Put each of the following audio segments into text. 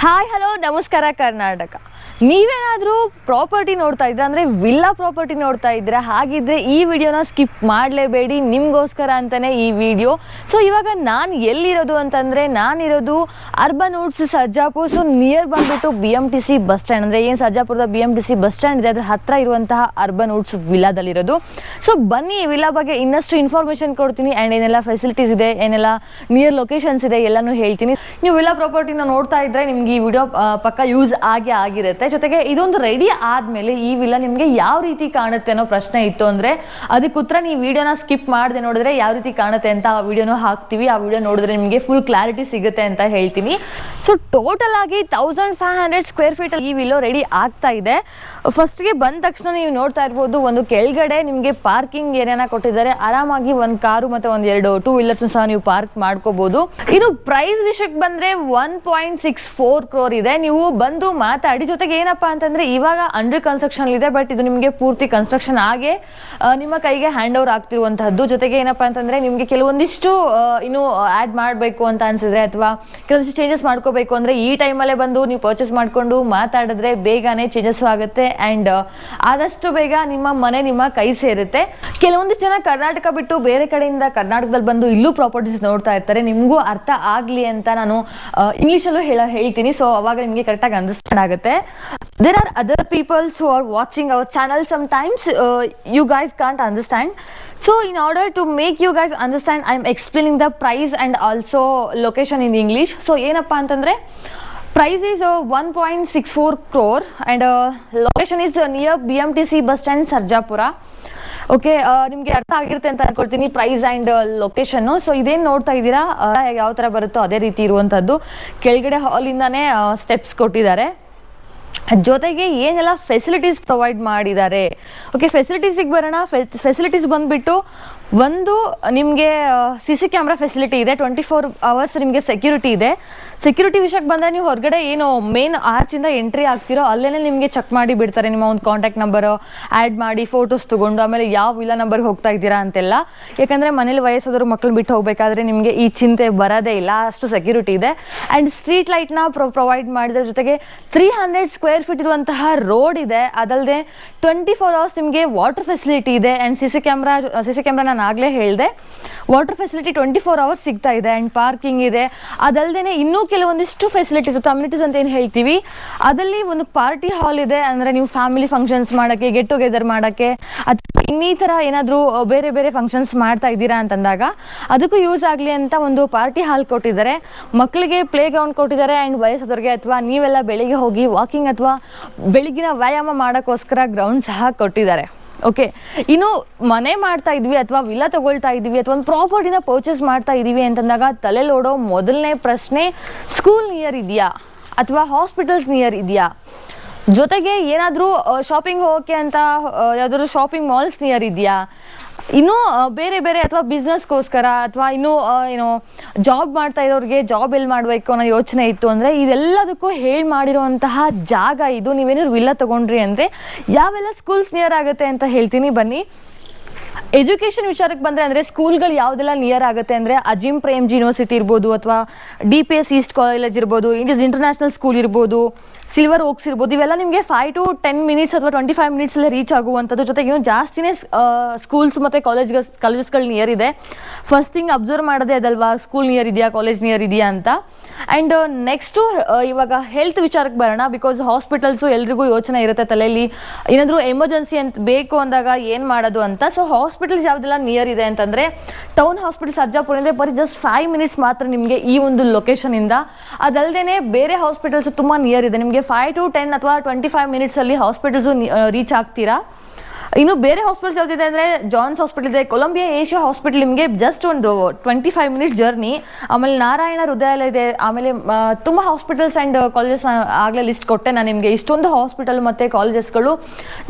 Hi hello ನಮಸ್ಕಾರ ಕರ್ನಾಟಕ. ನೀವೇನಾದರೂ property ನೋಡ್ತಾ ಇದ್ರೆ ಅಂದರೆ ವಿಲ್ಲಾ ಪ್ರಾಪರ್ಟಿ ನೋಡ್ತಾ ಇದ್ರೆ ಹಾಗಿದ್ರೆ ಈ ವಿಡಿಯೋನ ಸ್ಕಿಪ್ ಮಾಡಲೇಬೇಡಿ, ನಿಮಗೋಸ್ಕರ ಅಂತಲೇ ಈ ವಿಡಿಯೋ. ಸೊ ಇವಾಗ ನಾನು ಎಲ್ಲಿರೋದು ಅಂತಂದರೆ ನಾನಿರೋದು urban woods Sarjapur. So near ಬಂದುಬಿಟ್ಟು BMTC ಬಸ್ ಸ್ಟ್ಯಾಂಡ್, ಅಂದರೆ ಏನು ಸರ್ಜಾಪುರದ BMTC ಬಸ್ ಸ್ಟ್ಯಾಂಡ್ ಇದೆ ಅದರ ಹತ್ತಿರ ಇರುವಂತಹ ಅರ್ಬನ್ ವುಡ್ಸ್ ವಿಲ್ಲಾದಲ್ಲಿರೋದು. ಸೊ ಬನ್ನಿ ಈ ವಿಲ್ಲಾ ಬಗ್ಗೆ ಇನ್ನಷ್ಟು ಇನ್ಫಾರ್ಮೇಷನ್ ಕೊಡ್ತೀನಿ ಆ್ಯಂಡ್ ಏನೆಲ್ಲ ಫೆಸಿಲಿಟೀಸ್ ಇದೆ, ಏನೆಲ್ಲ ನಿಯರ್ ಲೊಕೇಶನ್ಸ್ ಇದೆ ಎಲ್ಲನೂ ಹೇಳ್ತೀನಿ. ನೀವು ವಿಲ್ಲಾ ಪ್ರಾಪರ್ಟಿನ ನೋಡ್ತಾ ಇದ್ರೆ ನಿಮ್ಗೆ ಈ ವಿಡಿಯೋ ಪಕ್ಕ ಯೂಸ್ ಆಗಿರುತ್ತೆ. ಜೊತೆಗೆ ಇದೊಂದು ರೆಡಿ ಆದ್ಮೇಲೆ ಈ ವಿಲ್ಲಾ ನಿಮ್ಗೆ ಯಾವ ರೀತಿ ಕಾಣುತ್ತೆ ಅನ್ನೋ ಪ್ರಶ್ನೆ ಇತ್ತು ಅಂದ್ರೆ ಅದಕ್ಕೆ ಉತ್ತರ ನೀವು ವಿಡಿಯೋನ ಸ್ಕಿಪ್ ಮಾಡದೆ ನೋಡಿದ್ರೆ ಯಾವ ರೀತಿ ಕಾಣುತ್ತೆ ಅಂತ ಆ ವಿಡಿಯೋನು ಹಾಕ್ತೀವಿ. ಆ ವಿಡಿಯೋ ನೋಡಿದ್ರೆ ನಿಮಗೆ ಫುಲ್ ಕ್ಲಾರಿಟಿ ಸಿಗುತ್ತೆ ಅಂತ ಹೇಳ್ತೀನಿ. ಸೊ ಟೋಟಲ್ ಆಗಿ 1500 ಸ್ಕ್ವೇರ್ ಫೀಟ್ ಈ ವಿಲ್ಲೋ ರೆಡಿ ಆಗ್ತಾ ಇದೆ. ಫಸ್ಟ್ಗೆ ಬಂದ ತಕ್ಷಣ ನೀವು ನೋಡ್ತಾ ಇರ್ಬೋದು, ಒಂದು ಕೆಳಗಡೆ ನಿಮಗೆ ಪಾರ್ಕಿಂಗ್ ಏರಿಯಾನ ಕೊಟ್ಟಿದ್ದಾರೆ. ಆರಾಮಾಗಿ ಒಂದು ಕಾರು ಮತ್ತೆ ಒಂದೆರಡು 2 ವೀಲರ್ಸ್ ಸಹ ನೀವು ಪಾರ್ಕ್ ಮಾಡ್ಕೋಬಹುದು. ಇನ್ನು ಪ್ರೈಸ್ ವಿಷಯಕ್ಕೆ ಬಂದ್ರೆ 1.64 crore ಇದೆ. ನೀವು ಬಂದು ಮಾತಾಡಿ. ಜೊತೆಗೆ ಏನಪ್ಪಾ ಅಂತಂದ್ರೆ ಇವಾಗ ಅಂಡರ್ ಕನ್ಸ್ಟ್ರಕ್ಷನ್ ಇದೆ, ಬಟ್ ಇದು ನಿಮಗೆ ಪೂರ್ತಿ ಕನ್ಸ್ಟ್ರಕ್ಷನ್ ಆಗಿ ನಿಮ್ಮ ಕೈಗೆ ಹ್ಯಾಂಡ್ ಓವರ್ ಆಗ್ತಿರುವಂತಹದ್ದು. ಜೊತೆಗೆ ಏನಪ್ಪಾ ಅಂತಂದ್ರೆ ನಿಮಗೆ ಕೆಲವೊಂದಿಷ್ಟು ಇನ್ನು ಆಡ್ ಮಾಡಬೇಕು ಅಂತ ಅನ್ಸಿದ್ರೆ ಅಥವಾ ಕೆಲವೊಂದಿಷ್ಟು ಚೇಂಜಸ್ ಮಾಡ್ಕೋಬೇಕು ಅಂದ್ರೆ ಈ ಟೈಮಲ್ಲೇ ಬಂದು ನೀವು ಪರ್ಚೇಸ್ ಮಾಡ್ಕೊಂಡು ಮಾತಾಡಿದ್ರೆ ಬೇಗನೆ ಚೇಂಜಸ್ ಆಗುತ್ತೆ ಅಂಡ್ ಆದಷ್ಟು ಬೇಗ ನಿಮ್ಮ ಮನೆ ನಿಮ್ಮ ಕೈ ಸೇರುತ್ತೆ. ಕೆಲವೊಂದಿಷ್ಟು ಜನ ಕರ್ನಾಟಕ ಬಿಟ್ಟು ಬೇರೆ ಕಡೆಯಿಂದ ಕರ್ನಾಟಕದಲ್ಲಿ ಬಂದು ಇಲ್ಲೂ ಪ್ರಾಪರ್ಟೀಸ್ ನೋಡ್ತಾ ಇರ್ತಾರೆ. ನಿಮಗೂ ಅರ್ಥ ಆಗ್ಲಿ ಅಂತ ನಾನು ಇಂಗ್ಲಿಷಲ್ಲೂ ಹೇಳ್ತೀನಿ. ಸೊ ಅವಾಗ ನಿಮಗೆ ಕರೆಕ್ಟಾಗಿ ಅಂಡರ್ಸ್ಟ್ಯಾಂಡ್ ಆಗುತ್ತೆ. There are other people who are watching our channel. Sometimes you guys can't understand. So in order to make you guys understand, I'm explaining the price and also location in English. So ಏನಪ್ಪಾ ಅಂತಂದ್ರೆ price is 1.64 crore and location is near BMTC bus stand Sarjapur. Okay, ನಿಮಗೆ ಅರ್ಥ ಆಗಿರುತ್ತೆ ಅಂತ ಅನ್ಕೊಳ್ತೀನಿ price and location. So ಇದೇನು ನೋಡ್ತಾ ಇದ್ದೀರಾ ಯಾವ ಥರ ಬರುತ್ತೋ ಅದೇ ರೀತಿ ಇರುವಂಥದ್ದು. ಕೆಳಗಡೆ ಹಾಲಿಂದಾನೇ ಸ್ಟೆಪ್ಸ್ ಕೊಟ್ಟಿದ್ದಾರೆ. ಜೊತೆಗೆ ಏನೆಲ್ಲ ಫೆಸಿಲಿಟೀಸ್ ಪ್ರೊವೈಡ್ ಮಾಡಿದ್ದಾರೆ. ಓಕೆ, ಫೆಸಿಲಿಟೀಸಿಗೆ ಬರೋಣ. ಫೆಸಿಲಿಟೀಸ್ ಬಂದುಬಿಟ್ಟು ಒಂದು ನಿಮಗೆ CC ಕ್ಯಾಮ್ರಾ ಫೆಸಿಲಿಟಿ ಇದೆ. 24 hours ನಿಮಗೆ ಸೆಕ್ಯೂರಿಟಿ ಇದೆ. ಸೆಕ್ಯೂರಿಟಿ ವಿಷಯಕ್ಕೆ ಬಂದರೆ ನೀವು ಹೊರಗಡೆ ಏನು ಮೇನ್ ಆರ್ಚಿಂದ ಎಂಟ್ರಿ ಆಗ್ತಿರೋ ಅಲ್ಲೇ ನಿಮಗೆ ಚೆಕ್ ಮಾಡಿ ಬಿಡ್ತಾರೆ. ನಿಮ್ಮ ಒಂದು ಕಾಂಟ್ಯಾಕ್ಟ್ ನಂಬರ್ ಆ್ಯಡ್ ಮಾಡಿ ಫೋಟೋಸ್ ತೊಗೊಂಡು ಆಮೇಲೆ ಯಾವ ವಿಲ್ಲಾ ನಂಬರ್ಗೆ ಹೋಗ್ತಾ ಇದ್ದೀರಾ ಅಂತೆಲ್ಲ. ಯಾಕಂದರೆ ಮನೇಲಿ ವಯಸ್ಸಾದರೂ ಮಕ್ಕಳು ಬಿಟ್ಟು ಹೋಗಬೇಕಾದ್ರೆ ನಿಮಗೆ ಈ ಚಿಂತೆ ಬರೋದೇ ಇಲ್ಲ, ಅಷ್ಟು ಸೆಕ್ಯೂರಿಟಿ ಇದೆ. ಆ್ಯಂಡ್ ಸ್ಟ್ರೀಟ್ ಲೈಟ್ನ ಪ್ರೊವೈಡ್ ಮಾಡಿದ್ರ ಜೊತೆಗೆ 300 ಸ್ಕ್ವೇರ್ ಫೀಟ್ ಇರುವಂತಹ ರೋಡ್ ಇದೆ. ಅದಲ್ಲದೆ 24 hours ನಿಮಗೆ ವಾಟರ್ ಫೆಸಿಲಿಟಿ ಇದೆ. ಆ್ಯಂಡ್ CC ಕ್ಯಾಮ್ರಾ ನಾನು ಆಗಲೇ ಹೇಳಿದೆ, ವಾಟರ್ ಫೆಸಿಲಿಟಿ 24 hours ಸಿಗ್ತಾ ಇದೆ. ಆ್ಯಂಡ್ ಪಾರ್ಕಿಂಗ್ ಇದೆ. ಅದಲ್ಲದೆ ಇನ್ನೂ ಕೆಲವೊಂದಿಷ್ಟು ಫೆಸಿಲಿಟೀಸ್ ಕಮ್ಯುನಿಟೀಸ್ ಅಂತ ಏನು ಹೇಳ್ತೀವಿ, ಅದರಲ್ಲಿ ಒಂದು ಪಾರ್ಟಿ ಹಾಲ್ ಇದೆ. ಅಂದರೆ ನೀವು ಫ್ಯಾಮಿಲಿ ಫಂಕ್ಷನ್ಸ್ ಮಾಡೋಕ್ಕೆ, ಗೆಟ್ ಟುಗೆದರ್ ಮಾಡೋಕ್ಕೆ ಅಥವಾ ಇನ್ನಿತರ ಏನಾದರೂ ಬೇರೆ ಬೇರೆ ಫಂಕ್ಷನ್ಸ್ ಮಾಡ್ತಾ ಇದ್ದೀರಾ ಅಂತಂದಾಗ ಅದಕ್ಕೂ ಯೂಸ್ ಆಗಲಿ ಅಂತ ಒಂದು ಪಾರ್ಟಿ ಹಾಲ್ ಕೊಟ್ಟಿದ್ದಾರೆ. ಮಕ್ಕಳಿಗೆ ಪ್ಲೇ ಗ್ರೌಂಡ್ ಕೊಟ್ಟಿದ್ದಾರೆ. ಆ್ಯಂಡ್ ವಯಸ್ಸಾದವ್ರಿಗೆ ಅಥವಾ ನೀವೆಲ್ಲ ಬೆಳಿಗ್ಗೆ ಹೋಗಿ ವಾಕಿಂಗ್ ಅಥವಾ ಬೆಳಗಿನ ವ್ಯಾಯಾಮ ಮಾಡೋಕ್ಕೋಸ್ಕರ ಗ್ರೌಂಡ್ ಸಹ ಕೊಟ್ಟಿದ್ದಾರೆ. ಓಕೆ, ಇನ್ನು ಮನೆ ಮಾಡ್ತಾ ಇದ್ವಿ ಅಥವಾ ವಿಲ್ಲಾ ತಗೊಳ್ತಾ ಇದ್ವಿ ಅಥವಾ ಒಂದು ಪ್ರಾಪರ್ಟಿನ ಪರ್ಚೇಸ್ ಮಾಡ್ತಾ ಇದ್ದೀವಿ ಅಂತಂದಾಗ ತಲೆಲೋಡೋ ಮೊದಲನೇ ಪ್ರಶ್ನೆ, ಸ್ಕೂಲ್ ನಿಯರ್ ಇದೆಯಾ ಅಥವಾ ಹಾಸ್ಪಿಟಲ್ಸ್ ನಿಯರ್ ಇದೆಯಾ, ಜೊತೆಗೆ ಏನಾದರೂ ಶಾಪಿಂಗ್ ಹೋಗೋಕ್ಕೆ ಅಂತ ಯಾವ್ದಾದ್ರು ಶಾಪಿಂಗ್ ಮಾಲ್ಸ್ ನಿಯರ್ ಇದೆಯಾ, ಇನ್ನೂ ಬೇರೆ ಬೇರೆ ಅಥವಾ ಬಿಸ್ನೆಸ್ಗೋಸ್ಕರ ಅಥವಾ ಇನ್ನೂ ಏನೋ ಜಾಬ್ ಮಾಡ್ತಾ ಇರೋರಿಗೆ ಜಾಬ್ ಎಲ್ಲಿ ಮಾಡಬೇಕು ಅನ್ನೋ ಯೋಚನೆ ಇತ್ತು ಅಂದರೆ ಇದೆಲ್ಲದಕ್ಕೂ ಹೇಳಿ ಮಾಡಿರುವಂತಹ ಜಾಗ ಇದು. ನೀವೇನಾದ್ರು ವಿಲ್ಲಾ ತೊಗೊಂಡ್ರಿ ಅಂದರೆ ಯಾವೆಲ್ಲ ಸ್ಕೂಲ್ಸ್ ನಿಯರ್ ಆಗುತ್ತೆ ಅಂತ ಹೇಳ್ತೀನಿ ಬನ್ನಿ. ಎಜುಕೇಷನ್ ವಿಚಾರಕ್ಕೆ ಬಂದರೆ ಅಂದರೆ ಸ್ಕೂಲ್ಗಳು ಯಾವುದೆಲ್ಲ ನಿಯರ್ ಆಗುತ್ತೆ ಅಂದರೆ ಅಜಿಮ್ ಪ್ರೇಮ್ಜಿ ಯೂನಿವರ್ಸಿಟಿ ಇರ್ಬೋದು ಅಥವಾ DPS ಈಸ್ಟ್ ಕಾಲೇಜ್ ಇರ್ಬೋದು, ಇಂಡಿಯಸ್ ಇಂಟರ್ನ್ಯಾಷನಲ್ ಸ್ಕೂಲ್ ಇರ್ಬೋದು, ಸಿಲ್ವರ್ ಓಕ್ಸ್ ಇರ್ಬೋದು. ಇವೆಲ್ಲ ನಿಮಗೆ 5 to 10 minutes ಅಥವಾ 25 minutes ರೀಚ್ ಆಗುವಂಥದ್ದು. ಜೊತೆಗೆ ಇನ್ನೂ ಜಾಸ್ತಿನೇ ಸ್ಕೂಲ್ಸ್ ಮತ್ತು ಕಾಲೇಜಸ್ಗಳು ನಿಯರ್ ಇದೆ. ಫಸ್ಟ್ ಥಿಂಗ್ ಅಬ್ಸರ್ವ್ ಮಾಡೋದೇ ಅದಲ್ವಾ, ಸ್ಕೂಲ್ ನಿಯರ್ ಇದೆಯಾ, ಕಾಲೇಜ್ ನಿಯರ್ ಇದೆಯಾ ಅಂತ. ಆ್ಯಂಡ್ ನೆಕ್ಸ್ಟು ಇವಾಗ ಹೆಲ್ತ್ ವಿಚಾರಕ್ಕೆ ಬರೋಣ. ಬಿಕಾಸ್ ಹಾಸ್ಪಿಟಲ್ಸು ಎಲ್ರಿಗೂ ಯೋಚನೆ ಇರುತ್ತೆ ತಲೆಯಲ್ಲಿ, ಏನಾದರೂ ಎಮರ್ಜೆನ್ಸಿ ಅಂತ ಬೇಕು ಅಂದಾಗ ಏನು ಮಾಡೋದು ಅಂತ. ಸೊ ಹಾಸ್ಪಿಟಲ್ಸ್ ಯಾವುದೆಲ್ಲ ನಿಯರ್ ಇದೆ ಅಂತಂದರೆ ಟೌನ್ ಹಾಸ್ಪಿಟಲ್ ಸರ್ಜಾಪುರ ಅಂದರೆ ಬರೀ ಜಸ್ಟ್ 5 minutes ಮಾತ್ರ ನಿಮಗೆ ಈ ಒಂದು ಲೊಕೇಶನಿಂದ. ಅದಲ್ಲದೆ ಬೇರೆ ಹಾಸ್ಪಿಟಲ್ಸ್ ತುಂಬ ನಿಯರ್ ಇದೆ. ನಿಮಗೆ 5 to 10 ಅಥವಾ 25 minutes ಹಾಸ್ಪಿಟಲ್ಸು ರೀಚ್ ಆಗ್ತೀರಾ. ಇನ್ನು ಬೇರೆ ಹಾಸ್ಪಿಟಲ್ಸ್ ಯಾವ್ದಿದೆ ಅಂದರೆ ಜಾನ್ಸ್ ಹಾಸ್ಪಿಟಲ್ ಇದೆ, ಕೊಲಂಬಿಯಾ ಏಷ್ಯಾ ಹಾಸ್ಪಿಟಲ್ ನಿಮಗೆ ಜಸ್ಟ್ ಒಂದು 25 minutes ಜರ್ನಿ. ಆಮೇಲೆ ನಾರಾಯಣ ಹೃದಯಾಲಯ ಇದೆ. ಆಮೇಲೆ ತುಂಬ ಹಾಸ್ಪಿಟಲ್ಸ್ ಆ್ಯಂಡ್ ಕಾಲೇಜಸ್ ಆಗಲೇ ಲಿಸ್ಟ್ ಕೊಟ್ಟೆ ನಾನು ನಿಮಗೆ. ಇಷ್ಟೊಂದು ಹಾಸ್ಪಿಟಲ್ ಮತ್ತು ಕಾಲೇಜಸ್ಗಳು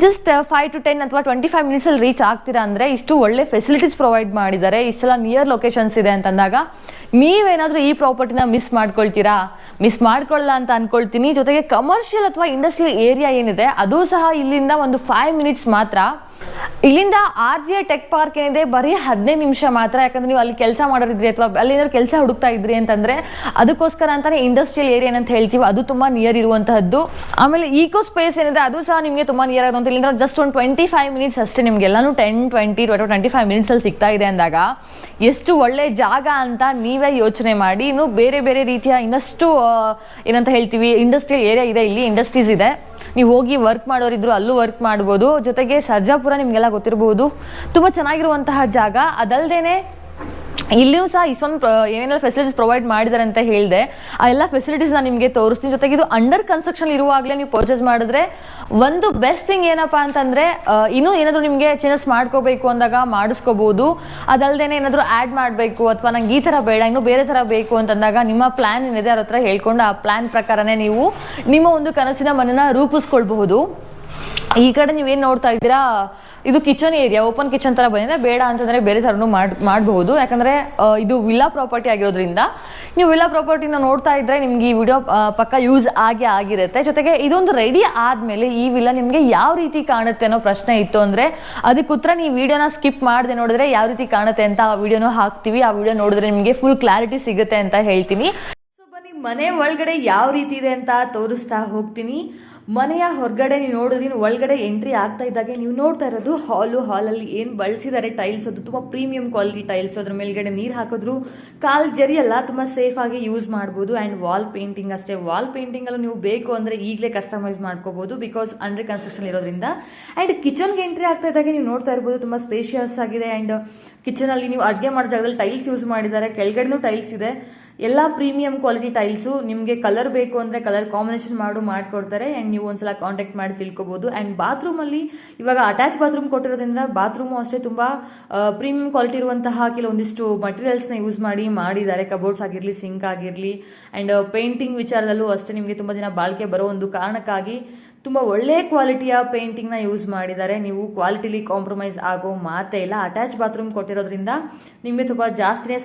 ಜಸ್ಟ್ 5 to 10 ಅಥವಾ 25 minutes ರೀಚ್ ಆಗ್ತೀರಾ ಅಂದರೆ ಇಷ್ಟು ಒಳ್ಳೆ ಫೆಸಿಲಿಟೀಸ್ ಪ್ರೊವೈಡ್ ಮಾಡಿದ್ದಾರೆ. ಇಷ್ಟೆಲ್ಲ ನಿಯರ್ ಲೊಕೇಶನ್ಸ್ ಇದೆ ಅಂತಂದಾಗ ನೀವೇನಾದರೂ ಈ ಪ್ರಾಪರ್ಟಿನ ಮಿಸ್ ಮಾಡ್ಕೊಳ್ತೀರಾ? ಮಿಸ್ ಮಾಡ್ಕೊಳ್ಳಲ್ಲ ಅಂತ ಅನ್ಕೊಳ್ತೀನಿ. ಜೊತೆಗೆ ಕಮರ್ಷಿಯಲ್ ಅಥವಾ ಇಂಡಸ್ಟ್ರಿಯಲ್ ಏರಿಯಾ ಏನಿದೆ ಅದು ಸಹ ಇಲ್ಲಿಂದ ಒಂದು 5 minutes ಮಾತ್ರ. ಇಲ್ಲಿಂದ RGI ಟೆಕ್ ಪಾರ್ಕ್ ಏನಿದೆ ಬರೀ 15 ನಿಮಿಷ ಮಾತ್ರ. ಯಾಕಂದ್ರೆ ನೀವು ಅಲ್ಲಿ ಕೆಲಸ ಮಾಡೋರಿದ್ರಿ ಅಥವಾ ಅಲ್ಲಿ ಏನಾದ್ರು ಕೆಲಸ ಹುಡುಕ್ತಾ ಇದ್ರಿ ಅಂತಂದ್ರೆ ಅದಕ್ಕೋಸ್ಕರ ಅಂತಾನೆ ಇಂಡಸ್ಟ್ರಿಯಲ್ ಏರಿಯಾ ಅಂತ ಹೇಳ್ತೀವಿ, ಅದು ತುಂಬಾ ನಿಯರ್ ಇರುವಂತಹದ್ದು. ಆಮೇಲೆ ಈಕೋ ಸ್ಪೇಸ್ ಏನಿದೆ ಅದು ಸಹ ನಿಮಗೆ ತುಂಬಾ ನಿಯರ್ ಆಗುತ್ತೆ. ಇಲ್ಲಿಂದ ಜಸ್ಟ್ ಒಂದು 25 ಮಿನಿಟ್ಸ್ ಅಷ್ಟೇ, ನಿಮ್ಗೆಲ್ಲಾನು 10-20-25 ಮಿನಿಟ್ಸ್ ಅಲ್ಲಿ ಸಿಗ್ತಾ ಇದೆ ಅಂದಾಗ ಎಷ್ಟು ಒಳ್ಳೆ ಜಾಗ ಅಂತ ನೀವೇ ಯೋಚನೆ ಮಾಡಿ. ಇನ್ನು ಬೇರೆ ಬೇರೆ ರೀತಿಯ ಇನ್ನಷ್ಟು ಏನಂತ ಹೇಳ್ತೀವಿ ಇಂಡಸ್ಟ್ರಿಯಲ್ ಏರಿಯಾ ಇದೆ, ಇಲ್ಲಿ ಇಂಡಸ್ಟ್ರೀಸ್ ಇದೆ, ನೀವು ಹೋಗಿ ವರ್ಕ್ ಮಾಡೋರಿದ್ರು ಅಲ್ಲೂ ವರ್ಕ್ ಮಾಡ್ಬೋದು. ಜೊತೆಗೆ ಸರ್ಜಾಪುರ ನಿಮಗೆಲ್ಲ ಗೊತ್ತಿರಬಹುದು, ತುಂಬ ಚೆನ್ನಾಗಿರುವಂತಹ ಜಾಗ. ಅದಲ್ಲದೆ ಇಲ್ಲಿಯೂ ಸಹ ಇಷ್ಟೊಂದು ಏನೆಲ್ಲ ಫೆಸಿಲಿಟೀಸ್ ಪ್ರೊವೈಡ್ ಮಾಡಿದ್ದಾರೆ ಅಂತ ಹೇಳಿದೆ, ಆ ಎಲ್ಲ ಫೆಸಿಲಿಟೀಸ್ ನಾನು ನಿಮಗೆ ತೋರಿಸ್ತೀನಿ. ಜೊತೆಗೆ ಇದು ಅಂಡರ್ ಕನ್ಸ್ಟ್ರಕ್ಷನ್ ಇರುವಾಗಲೇ ನೀವು ಪರ್ಚೇಸ್ ಮಾಡಿದ್ರೆ ಒಂದು ಬೆಸ್ಟ್ ಥಿಂಗ್ ಏನಪ್ಪ ಅಂತಂದರೆ, ಇನ್ನೂ ಏನಾದರೂ ನಿಮಗೆ ಚೇಂಜಸ್ ಮಾಡ್ಕೋಬೇಕು ಅಂದಾಗ ಮಾಡಿಸ್ಕೋಬೋದು. ಅದಲ್ಲದೆ ಏನಾದರೂ ಆ್ಯಡ್ ಮಾಡಬೇಕು ಅಥವಾ ನಂಗೆ ಈ ಥರ ಬೇಡ ಇನ್ನೂ ಬೇರೆ ಥರ ಬೇಕು ಅಂತಂದಾಗ ನಿಮ್ಮ ಪ್ಲ್ಯಾನ್ ಏನಿದೆ ಅವ್ರ ಹತ್ರ ಹೇಳ್ಕೊಂಡು ಆ ಪ್ಲ್ಯಾನ್ ಪ್ರಕಾರನೇ ನೀವು ನಿಮ್ಮ ಒಂದು ಕನಸಿನ ಮನೆಯನ್ನು ರೂಪಿಸ್ಕೊಳ್ಬಹುದು. ಈ ಕಡೆ ನೀವೇನು ನೋಡ್ತಾ ಇದ್ದೀರಾ, ಇದು ಕಿಚನ್ ಏರಿಯಾ, ಓಪನ್ ಕಿಚನ್ ಥರ ಬಂದಿದೆ. ಬೇಡ ಅಂತಂದರೆ ಬೇರೆ ಥರನೂ ಮಾಡಬಹುದು. ಯಾಕಂದರೆ ಇದು ವಿಲ್ಲಾ ಪ್ರಾಪರ್ಟಿ ಆಗಿರೋದ್ರಿಂದ ನೀವು ವಿಲ್ಲಾ ಪ್ರಾಪರ್ಟಿನ ನೋಡ್ತಾ ಇದ್ದರೆ ನಿಮ್ಗೆ ಈ ವಿಡಿಯೋ ಪಕ್ಕ ಯೂಸ್ ಆಗಿರುತ್ತೆ. ಜೊತೆಗೆ ಇದೊಂದು ರೆಡಿ ಆದಮೇಲೆ ಈ ವಿಲ್ಲಾ ನಿಮಗೆ ಯಾವ ರೀತಿ ಕಾಣುತ್ತೆ ಅನ್ನೋ ಪ್ರಶ್ನೆ ಇತ್ತು ಅಂದರೆ ಅದಕ್ಕೆ ಉತ್ತರ ನೀವು ವಿಡಿಯೋನ ಸ್ಕಿಪ್ ಮಾಡದೆ ನೋಡಿದ್ರೆ ಯಾವ ರೀತಿ ಕಾಣುತ್ತೆ ಅಂತ ಆ ವಿಡಿಯೋನೂ ಹಾಕ್ತೀವಿ. ಆ ವಿಡಿಯೋ ನೋಡಿದ್ರೆ ನಿಮಗೆ ಫುಲ್ ಕ್ಲಾರಿಟಿ ಸಿಗುತ್ತೆ ಅಂತ ಹೇಳ್ತೀನಿ. ಸೊ ಬನ್ನಿ, ಮನೆ ಒಳಗಡೆ ಯಾವ ರೀತಿ ಇದೆ ಅಂತ ತೋರಿಸ್ತಾ ಹೋಗ್ತೀನಿ. ಮನೆಯ ಹೊರಗಡೆ ನೀವು ನೋಡಿದ್ರಿ, ಒಳಗಡೆ ಎಂಟ್ರಿ ಆಗ್ತಾ ಇದ್ದಾಗೆ ನೀವು ನೋಡ್ತಾ ಇರೋದು ಹಾಲಲ್ಲಿ ಏನು ಬಳಸಿದ್ದಾರೆ ಟೈಲ್ಸ್, ಅದು ತುಂಬ ಪ್ರೀಮಿಯಂ ಕ್ವಾಲಿಟಿ ಟೈಲ್ಸ್. ಅದ್ರ ಮೇಲ್ಗಡೆ ನೀರು ಹಾಕಿದ್ರು ಕಾಲು ಜರಿಯಲ್ಲ, ತುಂಬ ಸೇಫಾಗಿ ಯೂಸ್ ಮಾಡ್ಬೋದು. ಆ್ಯಂಡ್ ವಾಲ್ ಪೇಂಟಿಂಗ್ ಅಷ್ಟೇ, ವಾಲ್ ಪೇಂಟಿಂಗಲ್ಲೂ ನೀವು ಬೇಕು ಅಂದರೆ ಈಗಲೇ ಕಸ್ಟಮೈಸ್ ಮಾಡ್ಕೋಬೋದು ಬಿಕಾಸ್ ಅಂಡರ್ ಕನ್ಸ್ಟ್ರಕ್ಷನ್ ಇರೋದ್ರಿಂದ. ಆ್ಯಂಡ್ ಕಿಚನ್ಗೆ ಎಂಟ್ರಿ ಆಗ್ತಾ ಇದ್ದಾಗೆ ನೀವು ನೋಡ್ತಾ ಇರ್ಬೋದು ತುಂಬ ಸ್ಪೇಷಿಯಸ್ ಆಗಿದೆ. ಆ್ಯಂಡ್ ಕಿಚನಲ್ಲಿ ನೀವು ಅಡುಗೆ ಮಾಡೋ ಜಾಗದಲ್ಲಿ ಟೈಲ್ಸ್ ಯೂಸ್ ಮಾಡಿದ್ದಾರೆ, ಕೆಳಗಡೆನೂ ಟೈಲ್ಸ್ ಇದೆ, ಎಲ್ಲ ಪ್ರೀಮಿಯಂ ಕ್ವಾಲಿಟಿ ಟೈಲ್ಸು. ನಿಮಗೆ ಕಲರ್ ಬೇಕು ಅಂದರೆ ಕಲರ್ ಕಾಂಬಿನೇಷನ್ ಮಾಡಿಕೊಡ್ತಾರೆ. ಆ್ಯಂಡ್ ನೀವು ಒಂದ್ಸಲ ಕಾಂಟ್ಯಾಕ್ಟ್ ಮಾಡಿ ತಿಳ್ಕೊಬೋದು. ಆ್ಯಂಡ್ ಬಾತ್ರೂಮಲ್ಲಿ ಇವಾಗ ಅಟ್ಯಾಚ್ ಬಾತ್ರೂಮ್ ಕೊಟ್ಟಿರೋದ್ರಿಂದ ಬಾತ್ರೂಮು ಅಷ್ಟೇ ತುಂಬ ಪ್ರೀಮಿಯಂ ಕ್ವಾಲಿಟಿ ಇರುವಂತಹ ಕೆಲವೊಂದಿಷ್ಟು ಮಟೀರಿಯಲ್ಸ್ನ ಯೂಸ್ ಮಾಡಿದ್ದಾರೆ. ಕಬೋರ್ಡ್ಸ್ ಆಗಿರಲಿ, ಸಿಂಕ್ ಆಗಿರಲಿ. ಆ್ಯಂಡ್ ಪೇಂಟಿಂಗ್ ವಿಚಾರದಲ್ಲೂ ಅಷ್ಟೇ ನಿಮಗೆ ತುಂಬ ದಿನ ಬಾಳಿಕೆ ಬರೋ ಒಂದು ಕಾರಣಕ್ಕಾಗಿ ತುಂಬ ಒಳ್ಳೆ ಕ್ವಾಲಿಟಿಯ ಪೇಂಟಿಂಗ್ನ ಯೂಸ್ ಮಾಡಿದ್ದಾರೆ. ನೀವು ಕ್ವಾಲಿಟಿಲಿ ಕಾಂಪ್ರಮೈಸ್ ಆಗೋ ಮಾತೇ ಇಲ್ಲ. ಅಟ್ಯಾಚ್ ಬಾತ್ರೂಮ್ ಕೊಟ್ಟಿರೋದ್ರಿಂದ ನಿಮಗೆ ತುಂಬ ಜಾಸ್ತಿನೇ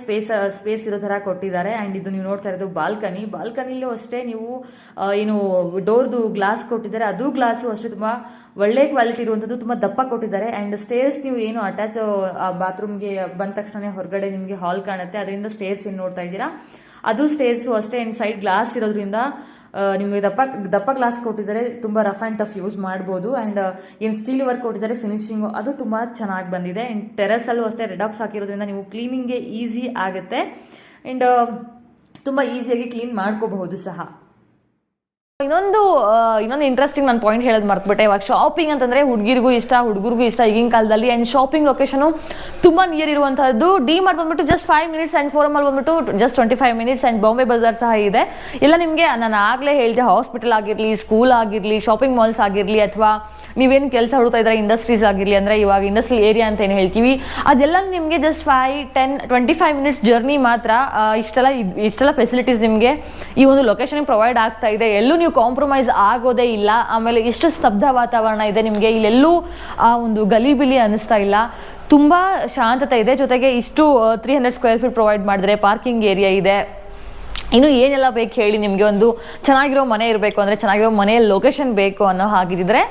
ಸ್ಪೇಸ್ ಇರೋ ಥರ ಕೊಟ್ಟಿದ್ದಾರೆ. ಆ್ಯಂಡ್ ಇದು ನೀವು ನೋಡ್ತಾ ಇರೋದು ಬಾಲ್ಕನಿಲೂ ಅಷ್ಟೇ ನೀವು ಏನು ಡೋರ್ದು ಗ್ಲಾಸ್ ಕೊಟ್ಟಿದ್ದಾರೆ, ಅದು ಗ್ಲಾಸು ಅಷ್ಟೇ ತುಂಬ ಒಳ್ಳೆ ಕ್ವಾಲಿಟಿ ಇರುವಂಥದ್ದು, ತುಂಬ ದಪ್ಪ ಕೊಟ್ಟಿದ್ದಾರೆ. ಆ್ಯಂಡ್ ಸ್ಟೇರ್ಸ್ ನೀವು ಏನು ಅಟ್ಯಾಚ್ ಬಾತ್ರೂಮ್ಗೆ ಬಂದ ತಕ್ಷಣ ಹೊರಗಡೆ ನಿಮಗೆ ಹಾಲ್ ಕಾಣುತ್ತೆ, ಅದರಿಂದ ಸ್ಟೇರ್ಸ್ ಏನು ನೋಡ್ತಾ ಇದ್ದೀರಾ ಅದು ಸ್ಟೇರ್ಸು ಅಷ್ಟೇ. ಆ್ಯಂಡ್ ಸೈಡ್ ಗ್ಲಾಸ್ ಇರೋದ್ರಿಂದ ನಿಮಗೆ ದಪ್ಪ ಗ್ಲಾಸ್ ಕೊಟ್ಟಿದ್ದಾರೆ, ತುಂಬ ರಫ್ ಆ್ಯಂಡ್ ಟಫ್ ಯೂಸ್ ಮಾಡ್ಬೋದು. ಆ್ಯಂಡ್ ಏನು ಸ್ಟೀಲ್ ವರ್ಕ್ ಕೊಟ್ಟಿದ್ದಾರೆ ಫಿನಿಶಿಂಗು ಅದು ತುಂಬ ಚೆನ್ನಾಗಿ ಬಂದಿದೆ. ಆ್ಯಂಡ್ ಟೆರೆಸಲ್ಲೂ ಅಷ್ಟೇ ರೆಡಾಕ್ಸ್ ಹಾಕಿರೋದ್ರಿಂದ ನೀವು ಕ್ಲೀನಿಂಗ್ಗೆ ಈಸಿ ಆಗುತ್ತೆ. ಆ್ಯಂಡ್ ತುಂಬ ಈಸಿಯಾಗಿ ಕ್ಲೀನ್ ಮಾಡ್ಕೋಬಹುದು ಸಹ. ಇನ್ನೊಂದು ಇಂಟ್ರೆಸ್ಟಿಂಗ್ ನಾನು ಪಾಯಿಂಟ್ ಹೇಳೋದು ಮರ್ತ್ಬಿಟ್ಟೆ. ಇವಾಗ ಶಾಪಿಂಗ್ ಅಂತಂದರೆ ಹುಡುಗಿರಿಗೂ ಇಷ್ಟ, ಹುಡುಗರಿಗೂ ಇಷ್ಟ ಈಗಿನ ಕಾಲದಲ್ಲಿ. ಆ್ಯಂಡ್ ಶಾಪಿಂಗ್ ಲೊಕೇಶನು ತುಂಬ ನಿಯರ್ ಇರುವಂಥದ್ದು. ಡಿ ಮಾರ್ಟ್ ಬಂದ್ಬಿಟ್ಟು ಜಸ್ಟ್ 5 ಮಿನಿಟ್ಸ್, ಆ್ಯಂಡ್ ಫೋರಮ್ ಅಲ್ಲಿ ಬಂದ್ಬಿಟ್ಟು just 25 minutes. And Bombay Bazaar ಸಹ ಇದೆ. ಎಲ್ಲ ನಿಮಗೆ ನಾನು ಆಗಲೇ ಹೇಳಿದೆ, ಹಾಸ್ಪಿಟಲ್ ಆಗಿರಲಿ, ಸ್ಕೂಲ್ ಆಗಿರಲಿ, ಶಾಪಿಂಗ್ ಮಾಲ್ಸ್ ಆಗಿರಲಿ, ಅಥವಾ ನೀವೇನು ಕೆಲಸ ಹುಡುಕ್ತಾ ಇದ್ದಾರೆ ಇಂಡಸ್ಟ್ರೀಸ್ ಆಗಿರಲಿ, ಅಂದರೆ ಇವಾಗ ಇಂಡಸ್ಟ್ರಿಯಲ್ ಏರಿಯಾ ಅಂತ ಏನು ಹೇಳ್ತೀವಿ, ಅದೆಲ್ಲ ನಿಮಗೆ ಜಸ್ಟ್ 5-10-25 ಮಿನಿಟ್ಸ್ ಜರ್ನಿ ಮಾತ್ರ. ಇಷ್ಟೆಲ್ಲ ಫೆಸಿಲಿಟೀಸ್ ನಿಮಗೆ ಈ ಒಂದು ಲೊಕೇಶನ್ಗೆ ಪ್ರೊವೈಡ್ ಆಗ್ತಾ ಇದೆ. ಎಲ್ಲೂ ನೀವು ಕಾಂಪ್ರಮೈಸ್ ಆಗೋದೇ ಇಲ್ಲ. ಆಮೇಲೆ ಎಷ್ಟು ಸ್ತಬ್ಧ ವಾತಾವರಣ ಇದೆ ನಿಮಗೆ, ಇಲ್ಲೆಲ್ಲೂ ಆ ಒಂದು ಗಲಿಬಿಲಿ ಅನ್ನಿಸ್ತಾ ಇಲ್ಲ, ತುಂಬ ಶಾಂತತೆ ಇದೆ. ಜೊತೆಗೆ ಇಷ್ಟು 300 ಸ್ಕ್ವೇರ್ ಫೀಟ್ ಪ್ರೊವೈಡ್ ಮಾಡಿದ್ರೆ, ಪಾರ್ಕಿಂಗ್ ಏರಿಯಾ ಇದೆ. ಇನ್ನು ಏನೆಲ್ಲ ಬೇಕು ಹೇಳಿ, ನಿಮಗೆ ಒಂದು ಚೆನ್ನಾಗಿರೋ ಮನೆ ಇರಬೇಕು ಅಂದರೆ, ಚೆನ್ನಾಗಿರೋ ಮನೆಯಲ್ಲಿ ಲೊಕೇಶನ್ ಬೇಕು ಅನ್ನೋ ಹಾಗಿದ್ರೆ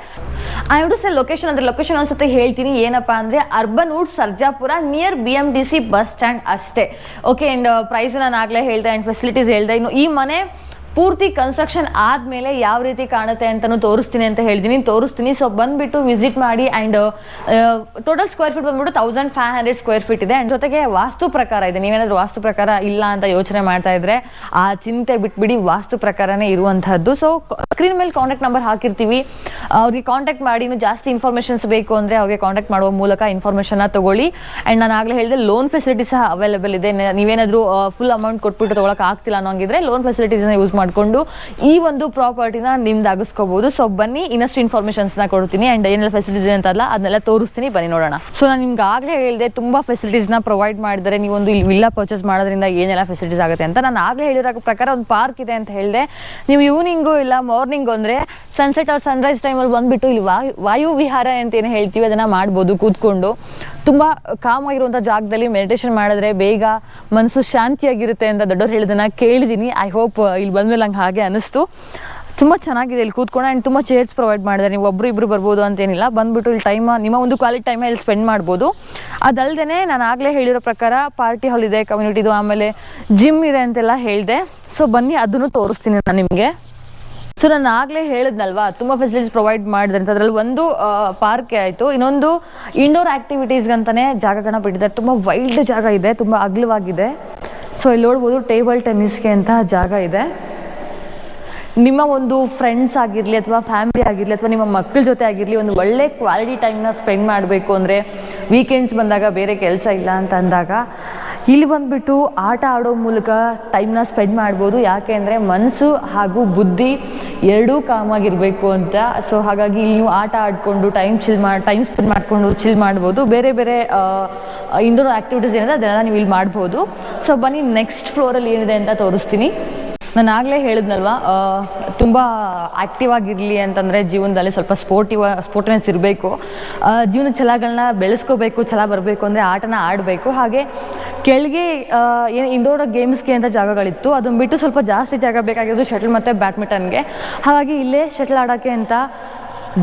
I have to say location ಅಂದರೆ ಲೊಕೇಶನ್ ಒಂದ್ಸತಿ ಹೇಳ್ತೀನಿ. ಏನಪ್ಪ ಅಂದರೆ urban wood Sarjapur near BMTC bus stand ಅಷ್ಟೇ. ಓಕೆ. ಆ್ಯಂಡ್ ಪ್ರೈಸ್ ನಾನು ಆಗಲೇ ಹೇಳಿದೆ, ಆ್ಯಂಡ್ ಫೆಸಿಲಿಟೀಸ್ ಹೇಳಿದೆ. ಇನ್ನು ಈ ಮನೆ ಪೂರ್ತಿ ಕನ್ಸ್ಟ್ರಕ್ಷನ್ ಆದಮೇಲೆ ಯಾವ ರೀತಿ ಕಾಣುತ್ತೆ ಅಂತಲೂ ತೋರಿಸ್ತೀನಿ ಅಂತ ತೋರಿಸ್ತೀನಿ. ಸೊ ಬಂದುಬಿಟ್ಟು ವಿಸಿಟ್ ಮಾಡಿ. ಆ್ಯಂಡ್ ಟೋಟಲ್ ಸ್ಕ್ವೇರ್ ಫೀಟ್ ಬಂದ್ಬಿಟ್ಟು 1500 ಸ್ಕ್ವೇರ್ ಫೀಟ್ ಇದೆ. ಆ್ಯಂಡ್ ಜೊತೆಗೆ ವಾಸ್ತು ಪ್ರಕಾರ ಇದೆ. ನೀವೇನಾದರೂ ವಾಸ್ತು ಪ್ರಕಾರ ಇಲ್ಲ ಅಂತ ಯೋಚನೆ ಮಾಡ್ತಾ ಇದ್ರೆ ಆ ಚಿಂತೆ ಬಿಟ್ಬಿಡಿ, ವಾಸ್ತು ಪ್ರಕಾರನೇ ಇರುವಂಥದ್ದು. ಸೊ ಸ್ಕ್ರೀನ್ ಮೇಲೆ ಕಾಂಟ್ಯಾಕ್ಟ್ ನಂಬರ್ ಹಾಕಿರ್ತೀವಿ, ಅವ್ರಿಗೆ ಕಾಂಟ್ಯಾಕ್ಟ್ ಮಾಡಿ. ಇನ್ನು ಜಾಸ್ತಿ ಇನ್ಫಾರ್ಮೇಷನ್ಸ್ ಬೇಕು ಅಂದರೆ ಅವ್ರಿಗೆ ಕಾಂಟ್ಯಾಕ್ಟ್ ಮಾಡುವ ಮೂಲಕ ಇನ್ಫಾರ್ಮೇಷನ್ನ ತೊಗೊಳ್ಳಿ. ಆ್ಯಂಡ್ ನಾನು ಆಗಲೇ ಹೇಳಿದೆ, ಲೋನ್ ಫೆಸಿಲಿಟಿ ಸಹ ಅವೈಲೇಬಲ್ ಇದೆ. ನೀವೇನಾದರೂ ಫುಲ್ ಅಮೌಂಟ್ ಕೊಟ್ಬಿಟ್ಟು ತೊಗೊಳಕ್ಕೆ ಆಗ್ತಿಲ್ಲ ಅನ್ನೋಂಗಿದ್ರೆ ಲೋನ್ ಫೆಸಿಲಿಟೀಸ್ನ ಯೂಸ್ ಮಾಡಿಕೊಂಡು ಈ ಒಂದು ಪ್ರಾಪರ್ಟಿನ ನಿಮ್ದಾಗಿಸ್ಕೋಬಹುದು. ಸೊ ಬನ್ನಿ, ಇನ್ನಷ್ಟು ಇನ್ಫಾರ್ಮೇಷನ್ಸ್ನ ಕೊಡ್ತೀನಿ. ಆ್ಯಂಡ್ ಏನೆಲ್ಲ ಫೆಸಿಲಿಟೀಸ್ ಅಂತಲ್ಲ ಅದನ್ನೆಲ್ಲ ತೋರಿಸ್ತೀನಿ, ಬನ್ನಿ ನೋಡೋಣ. ಸೊ ನಾನು ನಿಮ್ಗೆ ಆಗಲೇ ಹೇಳಿದೆ, ತುಂಬ ಫೆಸಿಲಿಟೀಸ್ನ ಪ್ರೊವೈಡ್ ಮಾಡಿದರೆ ನೀವೊಂದು ಇಲ್ಲಿ ವಿಲ್ಲಾ ಪರ್ಚೇಸ್ ಮಾಡೋದ್ರಿಂದ ಏನೆಲ್ಲ ಫೆಸಿಲಿಟೀಸ್ ಆಗುತ್ತೆ ಅಂತ. ನಾನು ಆಗಲೇ ಹೇಳಿರೋ ಪ್ರಕಾರ ಒಂದು ಪಾರ್ಕ್ ಇದೆ ಅಂತ ಹೇಳಿದೆ. ನೀವು ಈವ್ನಿಂಗು ಇಲ್ಲ ಮಾರ್ನಿಂಗು ಅಂದರೆ ಸನ್ಸೆಟ್ ಆರ್ ಸನ್ರೈಸ್ ಟೈಮಲ್ಲಿ ಬಂದುಬಿಟ್ಟು ಇಲ್ಲಿ ವಾಯು ವಿಹಾರ ಅಂತ ಏನು ಹೇಳ್ತೀವಿ ಅದನ್ನು ಮಾಡ್ಬೋದು ಕೂತ್ಕೊಂಡು. ತುಂಬ ಕಾಮ್ ಆಗಿರುವಂಥ ಜಾಗದಲ್ಲಿ ಮೆಡಿಟೇಷನ್ ಮಾಡಿದ್ರೆ ಬೇಗ ಮನಸ್ಸು ಶಾಂತಿಯಾಗಿರುತ್ತೆ ಅಂತ ದೊಡ್ಡವ್ರು ಹೇಳಿದ್ದನ್ನು ಕೇಳಿದ್ದೀನಿ. ಐ ಹೋಪ್ ಇಲ್ಲಿ ಬಂದಮೇಲೆ ನಂಗೆ ಹಾಗೆ ಅನ್ನಿಸ್ತು. ತುಂಬ ಚೆನ್ನಾಗಿದೆ ಇಲ್ಲಿ ಕೂತ್ಕೊಂಡು. ಆ್ಯಂಡ್ ತುಂಬ ಚೇರ್ಸ್ ಪ್ರೊವೈಡ್ ಮಾಡಿದ್ದಾರೆ. ನೀವು ಒಬ್ಬರು ಇಬ್ಬರು ಬರ್ಬೋದು ಅಂತೇನಿಲ್ಲ, ಬಂದುಬಿಟ್ಟು ಇಲ್ಲಿ ನಿಮ್ಮ ಒಂದು ಕ್ವಾಲಿಟಿ ಟೈಮ್ ಇಲ್ಲಿ ಸ್ಪೆಂಡ್ ಮಾಡ್ಬೋದು. ಅದಲ್ಲದೆ ನಾನು ಆಗಲೇ ಹೇಳಿರೋ ಪ್ರಕಾರ ಪಾರ್ಟಿ ಹಾಲ್ ಇದೆ, ಕಮ್ಯುನಿಟಿದು, ಆಮೇಲೆ ಜಿಮ್ ಇದೆ ಅಂತೆಲ್ಲ ಹೇಳಿದೆ. ಸೊ ಬನ್ನಿ ಅದನ್ನು ತೋರಿಸ್ತೀನಿ ನಾನು ನಿಮಗೆ. ಸೊ ನಾನು ಆಗಲೇ ಹೇಳಿದ್ನಲ್ವಾ, ತುಂಬ ಫೆಸಿಲಿಟೀಸ್ ಪ್ರೊವೈಡ್ ಮಾಡಿದ್ರೆ ಅಂತ. ಅದರಲ್ಲಿ ಒಂದು ಪಾರ್ಕ್ ಆಯಿತು, ಇನ್ನೊಂದು ಇಂಡೋರ್ ಆ್ಯಕ್ಟಿವಿಟೀಸ್ಗಂತಲೇ ಜಾಗಗಳನ್ನ ಬಿಟ್ಟಿದ್ದಾರೆ. ತುಂಬ ವೈಲ್ಡ್ ಜಾಗ ಇದೆ, ತುಂಬ ಅಗಲವಾಗಿದೆ. ಸೊ ಇಲ್ಲಿ ನೋಡ್ಬೋದು ಟೇಬಲ್ ಟೆನ್ನಿಸ್ಗೆ ಅಂತ ಜಾಗ ಇದೆ. ನಿಮ್ಮ ಒಂದು ಫ್ರೆಂಡ್ಸ್ ಆಗಿರಲಿ ಅಥವಾ ಫ್ಯಾಮಿಲಿ ಆಗಿರಲಿ ಅಥವಾ ನಿಮ್ಮ ಮಕ್ಕಳ ಜೊತೆ ಆಗಿರಲಿ ಒಂದು ಒಳ್ಳೆ ಕ್ವಾಲಿಟಿ ಟೈಮ್ನ ಸ್ಪೆಂಡ್ ಮಾಡಬೇಕು ಅಂದರೆ, ವೀಕೆಂಡ್ಸ್ ಬಂದಾಗ ಬೇರೆ ಕೆಲಸ ಇಲ್ಲ ಅಂತ ಅಂದಾಗ ಇಲ್ಲಿ ಬಂದುಬಿಟ್ಟು ಆಟ ಆಡೋ ಮೂಲಕ ಟೈಮ್ನ ಸ್ಪೆಂಡ್ ಮಾಡ್ಬೋದು. ಯಾಕೆ ಅಂದರೆ ಮನಸ್ಸು ಹಾಗೂ ಬುದ್ಧಿ ಎರಡೂ ಕಾಮಾಗಿರಬೇಕು ಅಂತ. ಸೊ ಹಾಗಾಗಿ ಇಲ್ಲಿ ನೀವು ಆಟ ಆಡಿಕೊಂಡು ಟೈಮ್ ಸ್ಪೆಂಡ್ ಮಾಡಿಕೊಂಡು ಚಿಲ್ ಮಾಡ್ಬೋದು. ಬೇರೆ ಬೇರೆ ಇಂಡೋರ್ ಆ್ಯಕ್ಟಿವಿಟೀಸ್ ಏನಿದೆ ಅದನ್ನೆಲ್ಲ ನೀವು ಇಲ್ಲಿ ಮಾಡ್ಬೋದು. ಸೊ ಬನ್ನಿ ನೆಕ್ಸ್ಟ್ ಫ್ಲೋರಲ್ಲಿ ಏನಿದೆ ಅಂತ ತೋರಿಸ್ತೀನಿ. ನಾನು ಆಗಲೇ ಹೇಳಿದ್ನಲ್ವ, ತುಂಬ ಆ್ಯಕ್ಟಿವ್ ಆಗಿರಲಿ ಅಂತಂದರೆ ಜೀವನದಲ್ಲಿ ಸ್ವಲ್ಪ ಸ್ಪೋರ್ಟಿನೆಸ್ ಇರಬೇಕು. ಜೀವನದ ಛಲಗಳನ್ನ ಬೆಳೆಸ್ಕೋಬೇಕು, ಛಲ ಬರಬೇಕು ಅಂದರೆ ಆಟನ ಆಡಬೇಕು. ಹಾಗೆ ಕೆಳಗೆ ಏನು ಇಂಡೋರ್ ಗೇಮ್ಸ್ಗೆ ಅಂತ ಜಾಗಗಳಿತ್ತು, ಅದನ್ನು ಬಿಟ್ಟು ಸ್ವಲ್ಪ ಜಾಸ್ತಿ ಜಾಗ ಬೇಕಾಗಿರೋದು ಶಟಲ್ ಮತ್ತು ಬ್ಯಾಡ್ಮಿಂಟನ್ಗೆ. ಹಾಗಾಗಿ ಇಲ್ಲೇ ಶಟಲ್ ಆಡೋಕ್ಕೆ ಅಂತ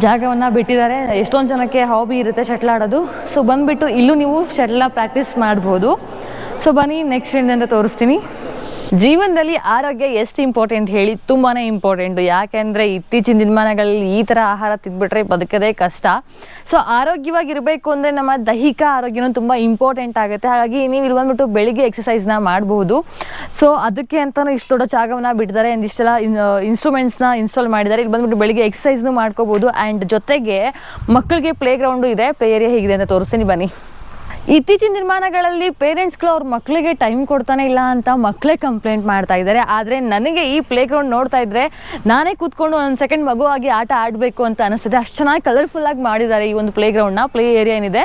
ಜಾಗವನ್ನು ಬಿಟ್ಟಿದ್ದಾರೆ. ಎಷ್ಟೊಂದು ಜನಕ್ಕೆ ಹಾಬಿ ಇರುತ್ತೆ ಶಟಲ್ ಆಡೋದು. ಸೊ ಬಂದುಬಿಟ್ಟು ಇಲ್ಲೂ ನೀವು ಶಟಲ್ನ ಪ್ರಾಕ್ಟೀಸ್ ಮಾಡ್ಬೋದು. ಸೊ ಬನ್ನಿ ನೆಕ್ಸ್ಟ್ ಏನಂತ ತೋರಿಸ್ತೀನಿ. ಜೀವನದಲ್ಲಿ ಆರೋಗ್ಯ ಎಷ್ಟು ಇಂಪಾರ್ಟೆಂಟ್ ಹೇಳಿ, ತುಂಬಾ ಇಂಪಾರ್ಟೆಂಟು. ಯಾಕೆಂದರೆ ಇತ್ತೀಚಿನ ದಿನಮಾನಗಳಲ್ಲಿ ಈ ಥರ ಆಹಾರ ತಿಂದ್ಬಿಟ್ರೆ ಬದುಕೋದೇ ಕಷ್ಟ. ಸೊ ಆರೋಗ್ಯವಾಗಿರಬೇಕು ಅಂದರೆ ನಮ್ಮ ದೈಹಿಕ ಆರೋಗ್ಯನೂ ತುಂಬ ಇಂಪಾರ್ಟೆಂಟ್ ಆಗುತ್ತೆ. ಹಾಗಾಗಿ ನೀವು ಇಲ್ಲಿ ಬಂದ್ಬಿಟ್ಟು ಬೆಳಿಗ್ಗೆ ಎಕ್ಸಸೈಸ್ನ ಮಾಡ್ಬೋದು. ಸೊ ಅದಕ್ಕೆ ಅಂತಲೂ ಇಷ್ಟು ದೊಡ್ಡ ಜಾಗವನ್ನು ಬಿಟ್ಟಿದ್ದಾರೆ. ಇಷ್ಟೆಲ್ಲ ಇನ್ಸ್ಟ್ರೂಮೆಂಟ್ಸ್ನ ಇನ್ಸ್ಟಾಲ್ ಮಾಡಿದ್ದಾರೆ. ಇಲ್ಲಿ ಬಂದ್ಬಿಟ್ಟು ಬೆಳಿಗ್ಗೆ ಎಕ್ಸಸೈಸ್ನೂ ಮಾಡ್ಕೋಬೋದು. ಆ್ಯಂಡ್ ಜೊತೆಗೆ ಮಕ್ಕಳಿಗೆ ಪ್ಲೇ ಗ್ರೌಂಡು ಇದೆ. ಪ್ಲೇ ಏರಿಯಾ ಹೇಗಿದೆ ಅಂತ ತೋರಿಸ್ತೀನಿ ಬನ್ನಿ. ಇತ್ತೀಚಿನ ದಿನಮಾನಗಳಲ್ಲಿ ಪೇರೆಂಟ್ಸ್ಗಳು ಅವ್ರ ಮಕ್ಕಳಿಗೆ ಟೈಮ್ ಕೊಡ್ತಾನೆ ಇಲ್ಲ ಅಂತ ಮಕ್ಕಳೇ ಕಂಪ್ಲೇಂಟ್ ಮಾಡ್ತಾ ಇದ್ದಾರೆ. ಆದರೆ ನನಗೆ ಈ ಪ್ಲೇ ಗ್ರೌಂಡ್ ನೋಡ್ತಾ ಇದ್ದರೆ ನಾನೇ ಕೂತ್ಕೊಂಡು ಒಂದು ಸೆಕೆಂಡ್ ಮಗು ಆಗಿ ಆಟ ಆಡಬೇಕು ಅಂತ ಅನಿಸ್ತದೆ. ಅಷ್ಟು ಚೆನ್ನಾಗಿ ಕಲರ್ಫುಲ್ಲಾಗಿ ಮಾಡಿದ್ದಾರೆ ಈ ಒಂದು ಪ್ಲೇ ಗ್ರೌಂಡ್ನ. ಪ್ಲೇ ಏರಿಯಾ ಏನಿದೆ.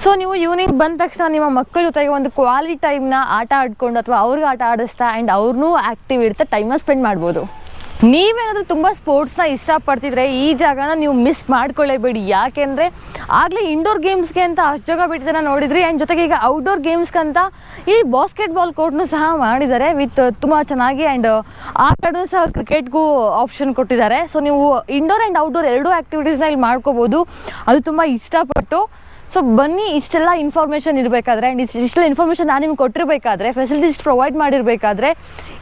ಸೊ ನೀವು ಈವ್ನಿಂಗ್ ಬಂದ ತಕ್ಷಣ ನಿಮ್ಮ ಮಕ್ಕಳ ಜೊತೆಗೆ ಒಂದು ಕ್ವಾಲಿಟಿ ಟೈಮ್ನ ಆಟ ಆಡ್ಕೊಂಡು ಅಥವಾ ಅವ್ರಿಗೆ ಆಟ ಆಡಿಸ್ತಾ ಆ್ಯಂಡ್ ಅವ್ರನ್ನೂ ಆ್ಯಕ್ಟಿವ್ ಇರ್ತಾ ಟೈಮ್ನ ಸ್ಪೆಂಡ್ ಮಾಡ್ಬೋದು. ನೀವೇನಾದರೂ ತುಂಬ ಸ್ಪೋರ್ಟ್ಸ್ನ ಇಷ್ಟಪಡ್ತಿದ್ರೆ ಈ ಜಾಗನ ನೀವು ಮಿಸ್ ಮಾಡ್ಕೊಳ್ಳೇಬೇಡಿ. ಯಾಕೆಂದರೆ ಆಗಲೇ ಇಂಡೋರ್ ಗೇಮ್ಸ್ಗೆ ಅಂತ ಅಷ್ಟು ಜಾಗ ಬಿಟ್ಟಿದ್ದಾರೆ ನೋಡಿದ್ರಿ. ಆ್ಯಂಡ್ ಜೊತೆಗೆ ಈಗ ಔಟ್ಡೋರ್ ಗೇಮ್ಸ್ಗಂತ ಇಲ್ಲಿ ಬಾಸ್ಕೆಟ್ಬಾಲ್ ಕೋರ್ಟ್ನು ಸಹ ಮಾಡಿದ್ದಾರೆ ವಿತ್ ತುಂಬ ಚೆನ್ನಾಗಿ. ಆ್ಯಂಡ್ ಆ ಕಡೆ ಸಹ ಕ್ರಿಕೆಟ್ಗೂ ಆಪ್ಷನ್ ಕೊಟ್ಟಿದ್ದಾರೆ. ಸೊ ನೀವು ಇಂಡೋರ್ ಆ್ಯಂಡ್ ಔಟ್ಡೋರ್ ಎರಡೂ ಆ್ಯಕ್ಟಿವಿಟೀಸ್ನ ಇಲ್ಲಿ ಮಾಡ್ಕೋಬೋದು. ಅದು ತುಂಬ ಇಷ್ಟಪಟ್ಟು. ಸೊ ಬನ್ನಿ, ಇಷ್ಟೆಲ್ಲ ಇನ್ಫಾರ್ಮೇಷನ್ ಇರಬೇಕಾದ್ರೆ ಆ್ಯಂಡ್ ಇಷ್ಟೆಲ್ಲ ಇನ್ಫಾರ್ಮೇಷನ್ ನಾನು ನಿಮ್ಗೆ ಕೊಟ್ಟಿರಬೇಕಾದ್ರೆ, ಫೆಸಿಲಿಟೀಸ್ ಪ್ರೊವೈಡ್ ಮಾಡಿರಬೇಕಾದ್ರೆ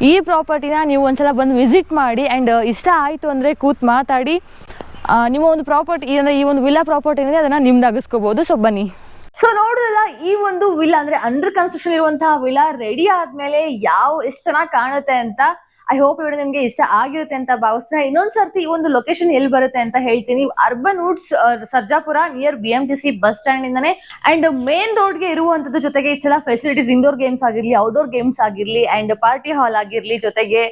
ಈ ಪ್ರಾಪರ್ಟಿನ ನೀವು ಒಂದ್ಸಲ ಬಂದು ವಿಸಿಟ್ ಮಾಡಿ. ಆ್ಯಂಡ್ ಇಷ್ಟ ಆಯಿತು ಅಂದರೆ ಕೂತು ಮಾತಾಡಿ ನಿಮ್ಮ ಒಂದು ಪ್ರಾಪರ್ಟಿ ಅಂದರೆ ಈ ಒಂದು ವಿಲ್ಲಾ ಪ್ರಾಪರ್ಟಿ ಏನಿದೆ ಅದನ್ನು ನಿಮ್ದಾಗಿಸ್ಕೋಬೋದು. ಸೊ ಬನ್ನಿ. ಸೊ ನೋಡೋದಲ್ಲ, ಈ ಒಂದು ವಿಲ್ಲಾ ಅಂದರೆ ಅಂಡರ್ ಕನ್ಸ್ಟ್ರಕ್ಷನ್ ಇರುವಂತಹ ವಿಲ್ಲಾ ರೆಡಿ ಆದಮೇಲೆ ಎಷ್ಟು ಚೆನ್ನಾಗಿ ಕಾಣುತ್ತೆ ಅಂತ. ಐ ಹೋಪ್ ಇವಾಗ ನಿಮಗೆ ಇಷ್ಟ ಆಗಿರುತ್ತೆ ಅಂತ ಭಾವಿಸ್ತೀನಿ. ಇನ್ನೊಂದು ಸರ್ತಿ ಈ ಒಂದು ಲೊಕೇಶನ್ ಎಲ್ಲಿ ಬರುತ್ತೆ ಅಂತ ಹೇಳ್ತೀನಿ. Urban woods, Sarjapur, near BMTC bus stand ಇಂದಾನೆ. ಅಂಡ್ ಮೇನ್ ರೋಡ್ಗೆ ಇರುವಂತದ್ದು. ಜೊತೆಗೆ ಇಷ್ಟೆಲ್ಲ ಫೆಸಿಲಿಟೀಸ್, ಇಂಡೋರ್ ಗೇಮ್ಸ್ ಆಗಿರ್ಲಿ, ಔಟ್ಡೋರ್ ಗೇಮ್ಸ್ ಆಗಿರ್ಲಿ, ಅಂಡ್ ಪಾರ್ಟಿ ಹಾಲ್ ಆಗಿರ್ಲಿ, ಜೊತೆಗೆ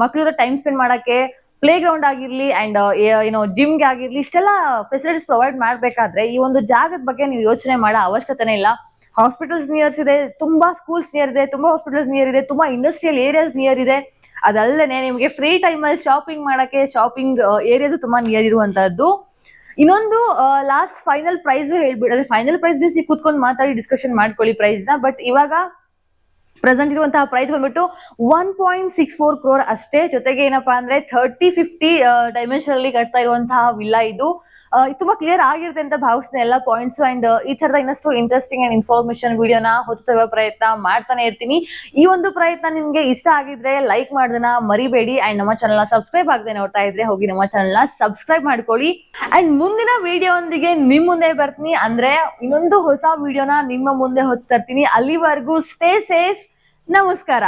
ಮಕ್ಕಳ ಜೊತೆ ಟೈಮ್ ಸ್ಪೆಂಡ್ ಮಾಡಕ್ಕೆ ಪ್ಲೇ ಗ್ರೌಂಡ್ ಆಗಿರ್ಲಿ, ಅಂಡ್ ಜಿಮ್ಗೆ ಆಗಿರ್ಲಿ, ಇಷ್ಟೆಲ್ಲ ಫೆಸಿಲಿಟೀಸ್ ಪ್ರೊವೈಡ್ ಮಾಡ್ಬೇಕಾದ್ರೆ ಈ ಒಂದು ಜಾಗದ ಬಗ್ಗೆ ನೀವು ಯೋಚನೆ ಮಾಡೋ ಅವಶ್ಯಕತೆನೇ ಇಲ್ಲ. ಹಾಸ್ಪಿಟಲ್ಸ್ ನಿಯರ್ಸ್ ಇದೆ, ತುಂಬಾ ಸ್ಕೂಲ್ಸ್ ನಿಯರ್ ಇದೆ, ತುಂಬಾ ಹಾಸ್ಪಿಟಲ್ಸ್ ನಿಯರ್ ಇದೆ, ತುಂಬಾ ಇಂಡಸ್ಟ್ರಿಯಲ್ ಏರಿಯಾಸ್ ನಿಯರ್ ಇದೆ. ಅದಲ್ಲದೆ ನಿಮಗೆ ಫ್ರೀ ಟೈಮಲ್ಲಿ ಶಾಪಿಂಗ್ ಮಾಡಕ್ಕೆ ಶಾಪಿಂಗ್ ಏರಿಯಾಸ್ ತುಂಬಾ ನಿಯರ್ ಇರುವಂತಹದ್ದು. ಇನ್ನೊಂದು ಲಾಸ್ಟ್ ಫೈನಲ್ ಪ್ರೈಸ್ ಹೇಳ್ಬಿಟ್ರೆ, ಫೈನಲ್ ಪ್ರೈಸ್ ಬೇಸಿ ಕೂತ್ಕೊಂಡು ಮಾತಾಡಿ ಡಿಸ್ಕಷನ್ ಮಾಡ್ಕೊಳ್ಳಿ ಪ್ರೈಸ್ ನ. ಬಟ್ ಇವಾಗ ಪ್ರೆಸೆಂಟ್ ಇರುವಂತಹ ಪ್ರೈಸ್ ಬಂದ್ಬಿಟ್ಟು 1.64 crore ಅಷ್ಟೇ. ಜೊತೆಗೆ ಏನಪ್ಪಾ ಅಂದ್ರೆ 30-50 ಡೈಮೆನ್ಷನ್ ಅಲ್ಲಿ ಕಟ್ತಾ ಇರುವಂತಹ ವಿಲ್ಲಾ ಇದು. ತುಂಬಾ ಕ್ಲಿಯರ್ ಆಗಿರುತ್ತೆ ಅಂತ ಭಾವಿಸ್ತೀನಿ ಎಲ್ಲ ಪಾಯಿಂಟ್ಸ್. ಅಂಡ್ ಈ ತರದ ಇನ್ನಷ್ಟು ಇಂಟ್ರೆಸ್ಟಿಂಗ್ ಅಂಡ್ ಇನ್ಫಾರ್ಮೇಶನ್ ವಿಡಿಯೋನ ಹೊತ್ತು ಪ್ರಯತ್ನ ಮಾಡ್ತಾನೆ ಇರ್ತೀನಿ. ಈ ಒಂದು ಪ್ರಯತ್ನ ನಿಮ್ಗೆ ಇಷ್ಟ ಆಗಿದ್ರೆ ಲೈಕ್ ಮಾಡೋದನ್ನ ಮರಿಬೇಡಿ. ಅಂಡ್ ನಮ್ಮ ಚಾನಲ್ ನ ಸಬ್ಸ್ಕ್ರೈಬ್ ಆಗದೆ ನೋಡ್ತಾ ಇದ್ರೆ ಹೋಗಿ ನಮ್ಮ ಚಾನಲ್ ನ ಸಬ್ಸ್ಕ್ರೈಬ್ ಮಾಡ್ಕೊಳ್ಳಿ. ಅಂಡ್ ಮುಂದಿನ ವಿಡಿಯೋ ಒಂದಿಗೆ ನಿಮ್ ಮುಂದೆ ಬರ್ತೀನಿ. ಅಂದ್ರೆ ಇನ್ನೊಂದು ಹೊಸ ವಿಡಿಯೋನ ನಿಮ್ಮ ಮುಂದೆ ಹೊತ್ತು ತರ್ತೀನಿ. ಅಲ್ಲಿವರೆಗೂ ಸ್ಟೇ ಸೇಫ್. ನಮಸ್ಕಾರ.